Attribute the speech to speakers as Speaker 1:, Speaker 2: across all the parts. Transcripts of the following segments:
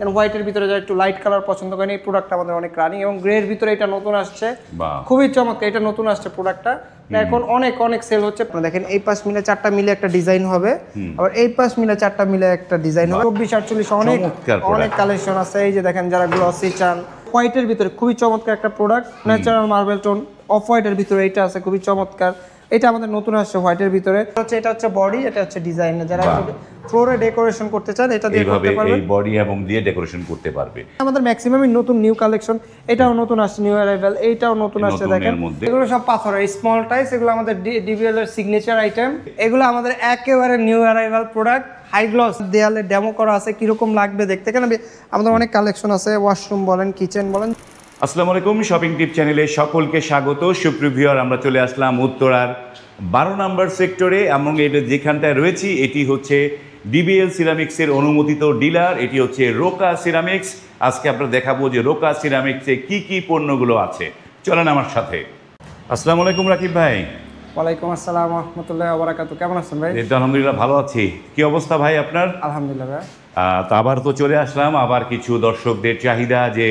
Speaker 1: হোয়াইটের ভিতরে যারা একটু লাইট কালার পছন্দ করেন এই প্রোডাক্টটা আমাদের অনেক রানিং এবং গ্রে এর ভিতরে এটা নতুন আসছে, খুবই চমৎকার। এটা নতুন আসছে প্রোডাক্টটা, এখন অনেক অনেক সেল হচ্ছে। আপনারা দেখেন এই পাশ মিলে 4টা মিলে একটা ডিজাইন হবে, আবার এই পাশ মিলে 4টা মিলে একটা ডিজাইন হবে। 24-48 অনেক অনেক কালেকশন আছে। এই যে দেখেন যারা গ্লসি চান, হোয়াইটের ভিতরে খুবই চমৎকার একটা product, natural marble tone of হোয়াইটের ভিতরে এটা আছে, খুবই চমৎকার। এটা আমাদের নতুন আসছে হোয়াইটের ভিতরে। এটা হচ্ছে বডি, এটা হচ্ছে ডিজাইন। যারা ফ্লোরে ডেকোরেশন করতে চান এটা দিয়ে করতে পারবেন,
Speaker 2: এই বডি এবং দিয়ে ডেকোরেশন করতে পারবে।
Speaker 1: আমাদের ম্যাক্সিমামই নতুন নিউ কালেকশন। এটাও নতুন আসছে, নিউ অ্যারাইভাল, এইটাও নতুন আসছে। দেখেন এগুলো সব পাথরের স্মল টাইস, এগুলো আমাদের ডিবিএল এর সিগনেচার আইটেম। এগুলো আমাদের একেবারে new arrival product, high gloss. দেয়ালে ডেমো করা আছে, কিরকম লাগবে দেখতে। কেন আমাদের অনেক কালেকশন আছে, ওয়াশরুম বলেন, কিচেন বলেন।
Speaker 2: আসসালামু আলাইকুম, শপিং টিপ চ্যানেলে সকলকে স্বাগত। সুপ্রিভিউয়ার, আমরা চলে আসলাম উত্তরার 12 নম্বর সেক্টরে এবং এটা যেখানটায় রয়েছি এটি হচ্ছে ডিবিএল সিরামিক্সের অনুমোদিত ডিলার। এটি হচ্ছে রোকা সিরামিক্স। আজকে আমরা দেখাবো যে রোকা সিরামিক্সে কি কি পণ্যগুলো আছে। চলেন আমার সাথে। আসসালামু আলাইকুম রাকিব ভাই।
Speaker 1: ওয়ালাইকুম আসসালাম ওয়া রাহমাতুল্লাহি ওয়া বারাকাতুহু। কেমন আছেন ভাই?
Speaker 2: এই তো আলহামদুলিল্লাহ ভালো আছি। কি অবস্থা ভাই আপনার?
Speaker 1: আলহামদুলিল্লাহ ভাই।
Speaker 2: তো আবার তো চলে আসলাম, আবার কিছু দর্শকদের চাহিদা যে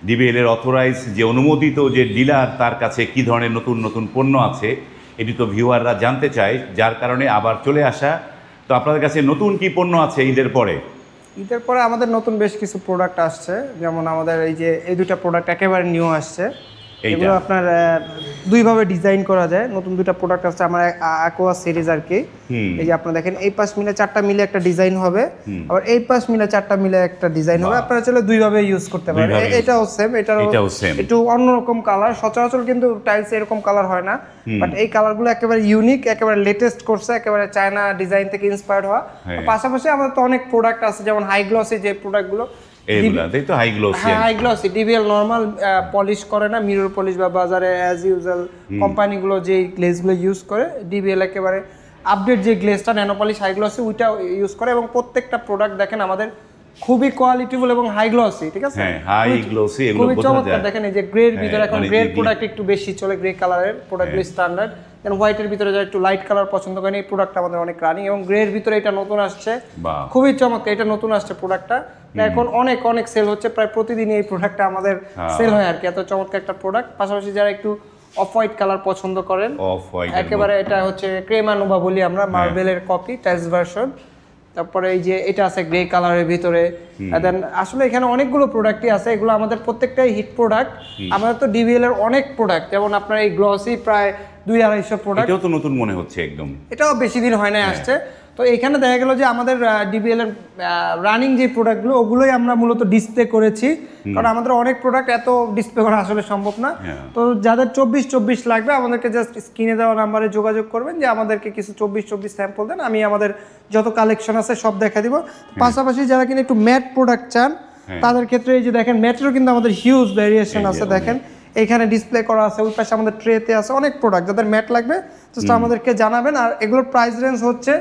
Speaker 2: ডিবিএল এর অথরাইজ যে অনুমোদিত যে ডিলার, তার কাছে কি ধরনের নতুন নতুন পণ্য আছে এটি তো ভিউয়াররা জানতে চায়, যার কারণে আবার চলে আসা। তো আপনাদের কাছে নতুন কি পণ্য আছে ঈদের পরে?
Speaker 1: ঈদের পরে আমাদের নতুন বেশ কিছু প্রোডাক্ট আসছে, যেমন আমাদের এই যে এই দুটো প্রোডাক্ট একেবারে নিউ আসছে। এগুলো আপনার দুইভাবে ডিজাইন করা যায়। নতুন দুটো প্রোডাক্ট আসছে আমার অ্যাকোয়া সিরিজ আর কি। এই যে আপনারা দেখেন এই পাশ মিলে 4টা মিলে একটা ডিজাইন হবে, আবার এই পাশ মিলে 4টা মিলে একটা ডিজাইন হবে। আপনারা চাইলে দুইভাবে ইউজ করতে পারেন। এটাও সেম, এটাও সেম, একটু অন্যরকম কালার। সচরাচর কিন্তু টাইলস এরকম কালার হয় না, বাট এই কালারগুলো একেবারে ইউনিক, একেবারে লেটেস্ট করছে, একেবারে চায়না ডিজাইন থেকে ইন্সপায়ার্ড হওয়া। পাশাপাশি আমাদের তো অনেক প্রোডাক্ট আছে, যেমন হাই গ্লসি যে প্রোডাক্টগুলো, high glossy DBL normal polish করে না, মিরর পলিশ বা বাজারে অ্যাজ ইউজুয়াল কোম্পানিগুলো যে গ্লেজগুলো ইউজ করে, ডিবিএল একেবারে আপডেট যে গ্লেজটা ন্যানো পলিশ হাই গ্লসি ওইটা ইউজ করে। এবং প্রত্যেকটা প্রোডাক্ট দেখেন আমাদের খুবই কোয়ালিটিফুল এবং হাই গ্লসি, ঠিক আছে?
Speaker 2: হাই গ্লসি এগুলো
Speaker 1: খুবই চমৎকার। দেখেন এই যে গ্রের ভিতরে, এখন গ্রের প্রোডাক্ট একটু বেশি চলে, গ্রে কালারের প্রোডাক্টগুলো স্ট্যান্ডার্ড। দেন হোয়াইটের ভিতরে যারা একটু লাইট কালার পছন্দ করেন এই প্রোডাক্টটা আমাদের অনেক রানিং, এবং গ্রের ভিতরে এটা নতুন আসছে, খুবই চমৎকার। এটা নতুন আসছে প্রোডাক্টটা, এখন অনেক অনেক সেল হচ্ছে, প্রায় প্রতিদিনই এই প্রোডাক্টটা আমাদের সেল হয় আর কি, এত চমৎকার একটা প্রোডাক্ট। পাশাপাশি যারা একটু অফ হোয়াইট কালার পছন্দ করেন, একেবারে এটা হচ্ছে ক্রেমানোভা বলি আমরা, মার্বেলের কপি টাইলস ভার্সন। তারপরে এই যে এটা আছে গ্রে কালারের ভিতরে। দেন আসলে এখানে অনেকগুলো প্রোডাক্টই আছে, এগুলো আমাদের প্রত্যেকটাই হিট প্রোডাক্ট। আমাদের তো ডিবিএল এর অনেক প্রোডাক্ট, যেমন আপনার এই গ্লসি প্রায় 200-250 প্রোডাক্ট।
Speaker 2: এটাও তো নতুন মনে হচ্ছে একদম,
Speaker 1: এটাও বেশি দিন হয় না আসছে। তো এখানে দেখা গেল যে আমাদের ডিবিএল এর রানিং যে প্রোডাক্টগুলো ওগুলোই আমরা মূলত ডিসপ্লে করেছি, কারণ আমাদের অনেক প্রোডাক্ট এত ডিসপ্লে করা আসলে সম্ভব না। তো যাদের 24-24 লাগবে আমাদেরকে জাস্ট স্ক্রিনে দেওয়া নাম্বারে যোগাযোগ করবেন যে আমাদেরকে কিছু 24-24 স্যাম্পল দেন, আমি আমাদের যত কালেকশন আছে সব দেখা দিব। পাশাপাশি যারা কিনা একটু ম্যাট প্রোডাক্ট চান তাদের ক্ষেত্রে এই যে দেখেন ম্যাটেরও কিন্তু আমাদের হিউজ ভেরিয়েশন আছে। দেখেন এখানে ডিসপ্লে করা আছে, ওই পাশে আমাদের ট্রেতে আছে অনেক প্রোডাক্ট। যাদের ম্যাট লাগবে জাস্ট আমাদেরকে জানাবেন। আর এগুলোর প্রাইস রেঞ্জ হচ্ছে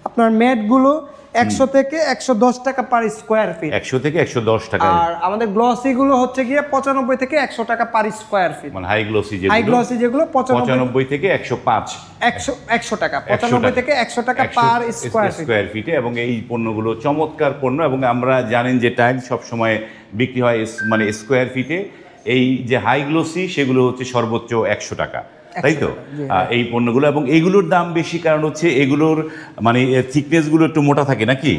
Speaker 1: আপনার ম্যাটগুলো 100 থেকে 110 টাকা পার স্কোয়ার ফিট,
Speaker 2: 100 থেকে 110 টাকা।
Speaker 1: আর আমাদের গ্লসি গুলো হচ্ছে গিয়ে 95 থেকে 100 টাকা পার স্কোয়ার ফিট।
Speaker 2: মানে হাই গ্লসি যেগুলো
Speaker 1: 95
Speaker 2: থেকে 105,
Speaker 1: 100 টাকা 95 থেকে 100 টাকা পার
Speaker 2: স্কোয়ার ফিটে। এবং এই পণ্যগুলো চমৎকার পণ্য, এবং আমরা জানেন যে টাইল সব সময় বিক্রি হয় মানে স্কোয়ার ফিটে। এই যে হাই গ্লসি সেগুলো হচ্ছে সর্বোচ্চ 100 টাকা, তাই তো? এই পণ্যগুলো, এবং এইগুলোর দাম বেশি কারণ হচ্ছে এগুলোর মানে থিকনেস গুলো একটু মোটা থাকে নাকি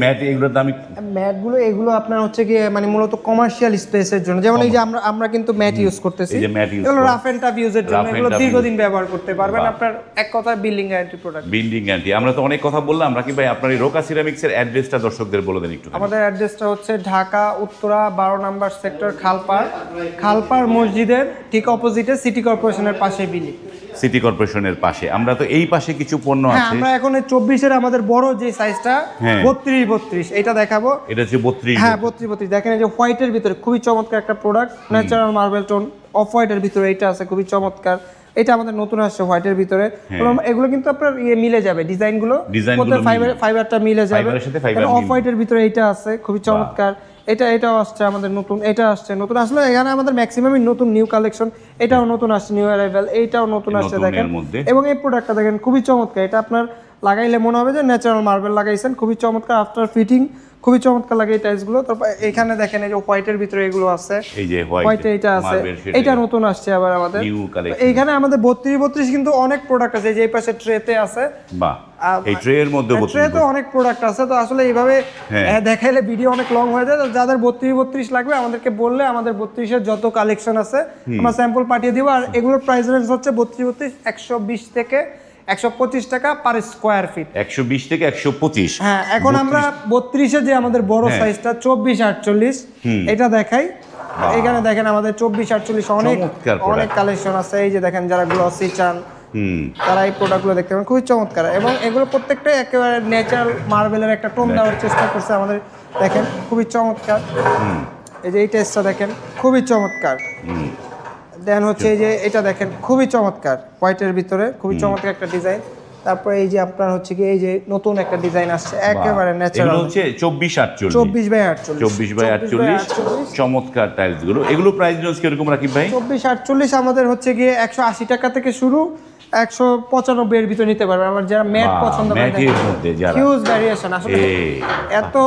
Speaker 2: ম্যাট এগুলোর দাম।
Speaker 1: ম্যাটগুলো এগুলো আপনার হচ্ছে কি মানে মূলত কমার্শিয়াল স্পেসের জন্য, যেমন এই যে আমরা কিন্তু ম্যাট ইউজ করতেছি, এগুলো রাফ এন্ড টাফ ইউজের জন্য, এগুলো দীর্ঘদিন ব্যবহার করতে পারবেন। আপনার এক কথায় building guarantee product.
Speaker 2: Building guarantee. আমরা তো অনেক কথা বললাম, রাকিব ভাই আপনার এই রোকা সিরামিক্সের অ্যাড্রেসটা দর্শকদের বলে দেন একটু।
Speaker 1: আমাদের অ্যাড্রেসটা হচ্ছে ঢাকা উত্তরা 12 নম্বর সেক্টর, খালপাড় মসজিদের ঠিক অপোজিটে সিটি কর্পোরেশনের পাশে বিলি,
Speaker 2: সিটি কর্পোরেশনের পাশে। আমরা তো এই পাশে কিছু পণ্য আছে,
Speaker 1: আমরা এখন 24 এর আমাদের বড় যে সাইজটা 32-32 এটা দেখাবো।
Speaker 2: এটা হচ্ছে 32,
Speaker 1: হ্যাঁ 32-32। দেখেন এই যে হোয়াইটের ভিতরে খুবই চমৎকার একটা product, natural marble tone of হোয়াইটের ভিতরে এটা আছে, খুবই চমৎকার। এটা আমাদের নতুন আসছে হোয়াইটের ভিতরে। এগুলো কিন্তু আপনার মিলে যাবে, ডিজাইনগুলো ফাইবারটা মিলে যাবে। অফ হোয়াইটের ভিতরে এটা আছে, খুবই চমৎকার। এটাও আসছে আমাদের নতুন, এটা আসছে নতুন। আসলে এখানে আমাদের ম্যাক্সিমামই নতুন নিউ কালেকশন। এটাও নতুন আসছে, নিউ অ্যারাইভাল, এইটাও নতুন আসছে দেখেন। এবং এই প্রোডাক্টটা দেখেন খুবই চমৎকার। এটা আপনার লাগাইলে মনে হবে যে ন্যাচারাল মার্বেল লাগাইছেন, খুবই চমৎকার। আফটার ফিটিং খুবই চমৎকার লাগে এই টাইলস গুলো। তারপর এখানে দেখেন এই যে হোয়াইটের ভিতরে এগুলো আছে,
Speaker 2: এই যে
Speaker 1: হোয়াইট এটা আছে, এটা নতুন আসছে আবার আমাদের
Speaker 2: নিউ কালেকশন।
Speaker 1: এইখানে আমাদের 32 কিন্তু অনেক প্রোডাক্ট আছে, এই যে এই পাশে ট্রেতে আছে।
Speaker 2: বাহ, এই ট্রে এর মধ্যে
Speaker 1: ট্রেতে অনেক প্রোডাক্ট আছে। তো আসলে এইভাবে দেখাইলে ভিডিও অনেক লং হয়ে যায়। যাদের 32 লাগবে আমাদেরকে বললে আমাদের 32-এর যত কালেকশন আছে আমরা স্যাম্পল পাঠিয়ে দিব। আর এগুলোর প্রাইস রেঞ্জ হচ্ছে 32 120 থেকে 125 টাকা পার স্কয়ার ফিট।
Speaker 2: 120 থেকে 125।
Speaker 1: হ্যাঁ, এখন আমরা 32-এ যে আমাদের বড় সাইজটা 24-48 এটা দেখাই। এখানে দেখেন আমাদের 24-48 অনেক কালেকশন আছে। এই যে দেখেন যারা গ্লসি চান তারা এই প্রোডাক্টগুলো দেখতে পাবেন, খুবই চমৎকার। এবং এগুলো প্রত্যেকটাই একেবারে ন্যাচারাল মার্বেলের একটা টোন দেওয়ার চেষ্টা করছে আমাদের, দেখেন খুবই চমৎকার। এই যে এই টেস্টটা দেখেন খুবই চমৎকার। দেন হচ্ছে এই যে এটা দেখেন খুবই চমৎকার, হোয়াইটের ভিতরে খুবই চমৎকার একটা ডিজাইন। তারপরে এই যে আপনার হচ্ছে কি এই যে নতুন একটা ডিজাইন আসছে একেবারে ন্যাচারাল,
Speaker 2: এগুলো হচ্ছে 24-48
Speaker 1: 24/48
Speaker 2: চমৎকার টাইলস গুলো। এগুলো প্রাইস রেঞ্জ কিরকম রাকিব ভাই?
Speaker 1: 24-48 আমাদের হচ্ছে গিয়ে 180 টাকা থেকে শুরু, 195 এর ভিতরে নিতে পারবে। আমার যারা ম্যাট পছন্দ করে,
Speaker 2: ম্যাটের মধ্যে যারা
Speaker 1: হিউজ ভ্যারিয়েশন আসলে এত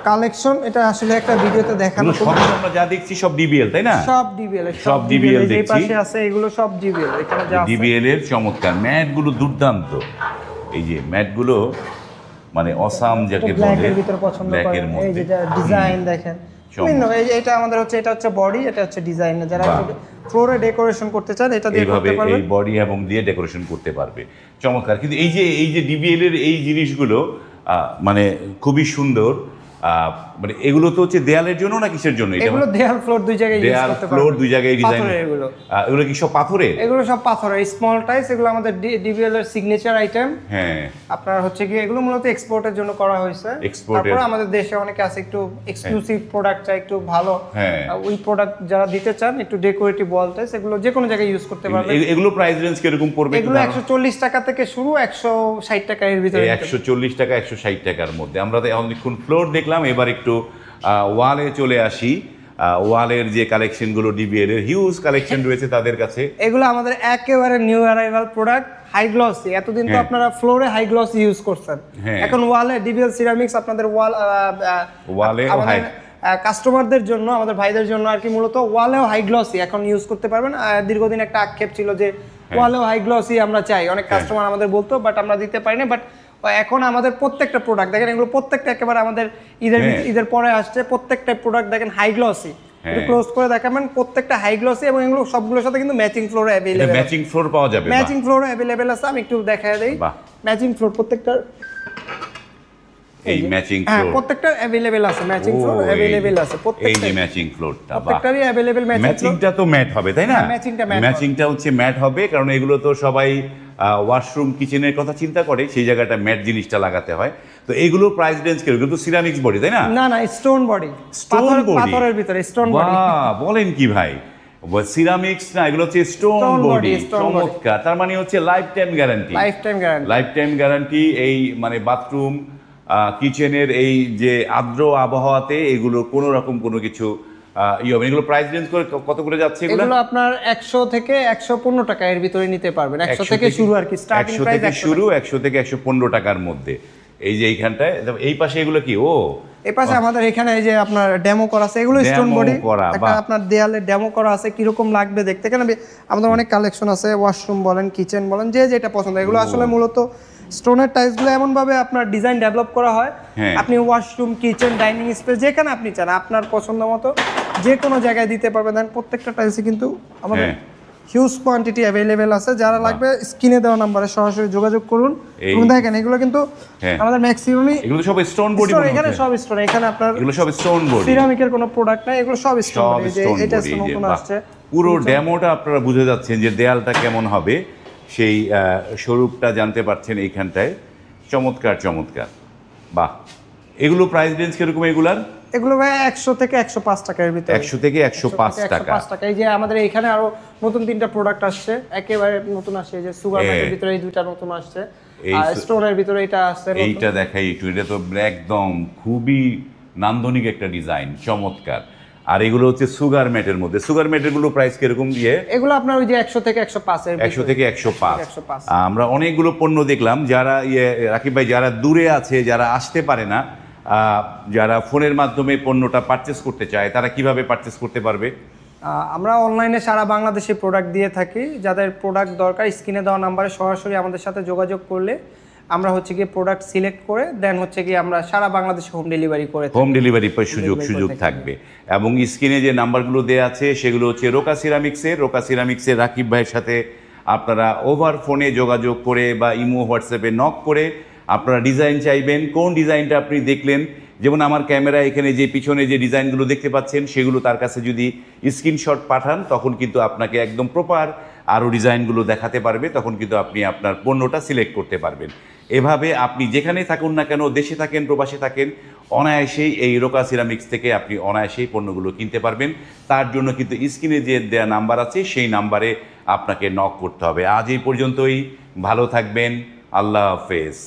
Speaker 1: কালেকশন, এটা আসলে একটা ভিডিওতে দেখানো
Speaker 2: সব আমরা যা দেখছি সব ডিবিএল, তাই না?
Speaker 1: সব ডিবিএল
Speaker 2: দেখছি।
Speaker 1: এই পাশে আছে এগুলো সব ডিবিএল। এখানে যা আছে
Speaker 2: ডিবিএল এর চমৎকার ম্যাট গুলো দুর্দান্ত। এই যে ম্যাট গুলো মানে অসাম যাকে বলে,
Speaker 1: ব্ল্যাকের ভিতর পছন্দ করে।
Speaker 2: ব্ল্যাকের
Speaker 1: এই
Speaker 2: মধ্যে
Speaker 1: যে ডিজাইন দেখেন বিভিন্ন, এই যে এটা আমাদের হচ্ছে, এটা হচ্ছে বডি, এটা হচ্ছে ডিজাইন। যারা ফ্লোরে ডেকোরেশন করতে চান এটা দিয়ে করতে পারবেন,
Speaker 2: এই বডি এবং দিয়ে ডেকোরেশন করতে পারবে, চমৎকার। কিন্তু এই যে ডিবিএল এর এই জিনিসগুলো মানে খুবই সুন্দর। মানে এগুলো তো হচ্ছে দেয়ালের জন্য না কিসের জন্য?
Speaker 1: এগুলো দেয়াল ফ্লোর দুই জায়গায় ইউজ
Speaker 2: দেয়াল
Speaker 1: করতে পারবেন।
Speaker 2: ফ্লোর দুই জায়গায় ডিজাইন। এগুলো কি সব পাথরের?
Speaker 1: এগুলো সব পাথরের স্মল টাইলস। এগুলো আমাদের ডিবিএল এর সিগনেচার আইটেম।
Speaker 2: হ্যাঁ,
Speaker 1: আপনার হচ্ছে কি এগুলো মূলত এক্সপোর্টের জন্য করা হয়েছে। তারপর আমাদের দেশে অনেকে আছে একটু এক্সক্লুসিভ প্রোডাক্ট চাই, একটু ভালো ওই প্রোডাক্ট যারা দিতে চান, একটু ডেকোরেটিভ ওয়াল টাইলস, এগুলো যে কোনো জায়গায় ইউজ করতে পারবেন।
Speaker 2: এগুলো প্রাইস রেঞ্জ কিরকম পড়বে?
Speaker 1: এগুলো 140 টাকা থেকে শুরু, 160 টাকা এর ভিতরে।
Speaker 2: 140 টাকা 160 টাকার মধ্যে। আমরা অনেকক্ষণ ফ্লোর দেখলাম, এবার একটু ওয়ালে চলে আসি। ওয়ালের যে কালেকশনগুলো ডিবিএল এর হিউজ কালেকশন রয়েছে তাদের কাছে।
Speaker 1: এগুলো আমাদের একেবারে new arrival product, high glossy. এতদিন তো আপনারা ফ্লোরে হাই গ্লসি ইউজ করছেন, এখন ওয়ালে ডিবিএল সিরামিক্স আপনাদের ওয়ালে কাস্টমারদের জন্য, আমাদের ভাইদের জন্য আর কি, মূলত ওয়ালেও হাই গ্লসি এখন ইউজ করতে পারবেন। দীর্ঘদিন একটা আক্ষেপ ছিল যে ওয়ালেও হাই গ্লসি আমরা চাই, অনেক কাস্টমার আমাদের বলতো, বাট আমরা দিতে পারি না। বাট এখন আমাদের প্রত্যেকটা প্রোডাক্ট দেখেন, এগুলো প্রত্যেকটা একেবারে আমাদের ঈদের পরে আসছে, প্রত্যেকটা প্রোডাক্ট দেখেন হাই গ্লসি। একটু ক্লোজ করে দেখাবেন, প্রত্যেকটা হাই গ্লসি এবং এগুলো সবগুলোর সাথে কিন্তু matching floor available.
Speaker 2: Matching floor পাওয়া যাবে,
Speaker 1: ম্যাচিং ফ্লোর अवेलेबल আছে। আমি একটু দেখায় দেই ম্যাচিং ফ্লোর প্রত্যেকটা,
Speaker 2: এই ম্যাচিং ফ্লোর
Speaker 1: প্রত্যেকটা अवेलेबल আছে, ম্যাচিং ফ্লোর अवेलेबल আছে প্রত্যেকটা।
Speaker 2: এই যে ম্যাচিং ফ্লোরটা,
Speaker 1: প্রত্যেকটারই अवेलेबल
Speaker 2: ম্যাচিংটা তো ম্যাট হবে, তাই না?
Speaker 1: ম্যাচিংটা
Speaker 2: হচ্ছে ম্যাট হবে, কারণ এগুলো তো সবাই ওয়াশরুম কিচেনের কথা চিন্তা করে, সেই জায়গাটা ম্যাট জিনিসটা লাগাতে হয়। তো এগুলো প্রাইস রেঞ্জ কিরকম? কিন্তু সিরামিক্স বডি, তাই না?
Speaker 1: না স্টোন বডি, পাথরের ভিতরে স্টোন বডি।
Speaker 2: বাহ, বলেন কি ভাই, সিরামিক্স না, এগুলো হচ্ছে স্টোন বডি। চমৎকার। তার মানে হচ্ছে life time guarantee. Life time guarantee. এই মানে বাথরুম কিচেনের এই যে আর্দ্র আবহাওয়াতে এগুলো কোনো রকম কোনো কিছু এগুলো প্রাইস রেঞ্জ করে কত করে যাচ্ছে?
Speaker 1: এগুলো আপনার 100 থেকে 115 টাকা এর ভিতরে নিতে পারবেন। 100 থেকে শুরু আর কি, স্টার্টিং প্রাইস
Speaker 2: 100 থেকে 115 টাকার মধ্যে। এই যে এইখানটায়, এই পাশে এগুলো কি?
Speaker 1: এই পাশে আমাদের এখানে এই যে আপনার ডেমো করা আছে, এগুলো স্টোন বডি। একটা আপনার দেয়ালে ডেমো করা আছে, কিরকম লাগবে দেখতে। এখানে আমাদের অনেক কালেকশন আছে, ওয়াশরুম বলেন, কিচেন বলেন, যে যেটা পছন্দ। এগুলো আসলে মূলত স্টোনের টাইলসগুলো এমন ভাবে আপনার ডিজাইন ডেভেলপ করা হয়, আপনি ওয়াশরুম, কিচেন, ডাইনিং স্পেস যেখানে আপনি চান আপনার পছন্দ মতো যে কোনো জায়গায় দিতে পারবেন। প্রত্যেকটা টাইলসই কিন্তু আমাদের হিউজ কোয়ান্টিটি अवेलेबल আছে। যারা লাগবে স্ক্রিনে দেওয়া নম্বরে সরাসরি যোগাযোগ করুন। দেখেন এগুলো কিন্তু আমাদের ম্যাক্সিমামই,
Speaker 2: এগুলো সব স্টোন বডি।
Speaker 1: এখানে সব স্টোন, এখানে আপনার
Speaker 2: এগুলো সব স্টোন বডি,
Speaker 1: সিরামিকের কোনো প্রোডাক্ট নাই, এগুলো সব স্টোন বডি। এটা নতুন আসছে।
Speaker 2: পুরো ডেমোটা আপনারা বুঝে যাচ্ছেন যে দেয়ালটা কেমন হবে, সেই স্বরূপটা জানতে পারছেন এইখানটায়। চমৎকার চমৎকার, বাহ। এগুলো প্রাইস রেঞ্জ কিরকম এগুলার?
Speaker 1: এগুলো ভাই 100 থেকে 105 টাকার ভিতরে।
Speaker 2: 100 থেকে 105 টাকা।
Speaker 1: এই যে আমাদের এখানে আরো নতুন 3টা প্রোডাক্ট আসছে, একেবারে নতুন আসছে। এই যে সুগার ম্যাটের ভিতরে এই দুইটা নতুন আসছে, আর স্টোনের ভিতরে এটা আসছে।
Speaker 2: এইটা দেখাই একটু, এটা তো একদম খুবই নান্দনিক একটা ডিজাইন, চমৎকার। আর এগুলো হচ্ছে সুগার ম্যাটের মধ্যে। সুগার ম্যাটের গুলো প্রাইস কিরকম দিয়ে?
Speaker 1: এগুলো আপনার ওই যে 100 থেকে 105 এর,
Speaker 2: 100 থেকে 105। আমরা অনেকগুলো পণ্য দেখলাম। যারা রাকিব ভাই, যারা দূরে আছে, যারা আসতে পারে না, যারা ফোনের মাধ্যমে পণ্যটা পারচেস করতে চায় তারা কিভাবে পারচেস করতে পারবে?
Speaker 1: আমরা অনলাইনে সারা বাংলাদেশে প্রোডাক্ট দিয়ে থাকি। যাদের প্রোডাক্ট দরকার স্ক্রিনে দেওয়া নাম্বারে সরাসরি আমাদের সাথে যোগাযোগ করলে আমরা হচ্ছে গিয়ে প্রোডাক্ট সিলেক্ট করে দেন হচ্ছে গিয়ে আমরা সারা বাংলাদেশে হোম ডেলিভারি করে থাকি।
Speaker 2: হোম ডেলিভারি সুযোগ থাকবে। এবং স্ক্রিনে যে নাম্বারগুলো দেওয়া আছে সেগুলো হচ্ছে রোকা সিরামিক্সের রাকিব ভাইয়ের সাথে আপনারা ওভার ফোনে যোগাযোগ করে বা ইমো হোয়াটসঅ্যাপে নক করে আপনারা ডিজাইন চাইবেন। কোন ডিজাইনটা আপনি দেখলেন, যেমন আমার ক্যামেরা এখানে যে পিছনে যে ডিজাইনগুলো দেখতে পাচ্ছেন সেগুলো তার কাছে যদি স্ক্রিনশট পাঠান তখন কিন্তু আপনাকে একদম প্রপার আরও ডিজাইনগুলো দেখাতে পারবে, তখন কিন্তু আপনি আপনার পণ্যটা সিলেক্ট করতে পারবেন। এভাবে আপনি যেখানে থাকুন না কেন, দেশে থাকেন প্রবাসে থাকেন, অনায়াসেই এই রোকা সিরামিক্স থেকে আপনি অনায়াসেই পণ্যগুলো কিনতে পারবেন। তার জন্য কিন্তু স্ক্রিনে যে দেওয়া নাম্বার আছে সেই নাম্বারে আপনাকে নক করতে হবে। আজ এই পর্যন্তই, ভালো থাকবেন, আল্লাহ হাফেজ।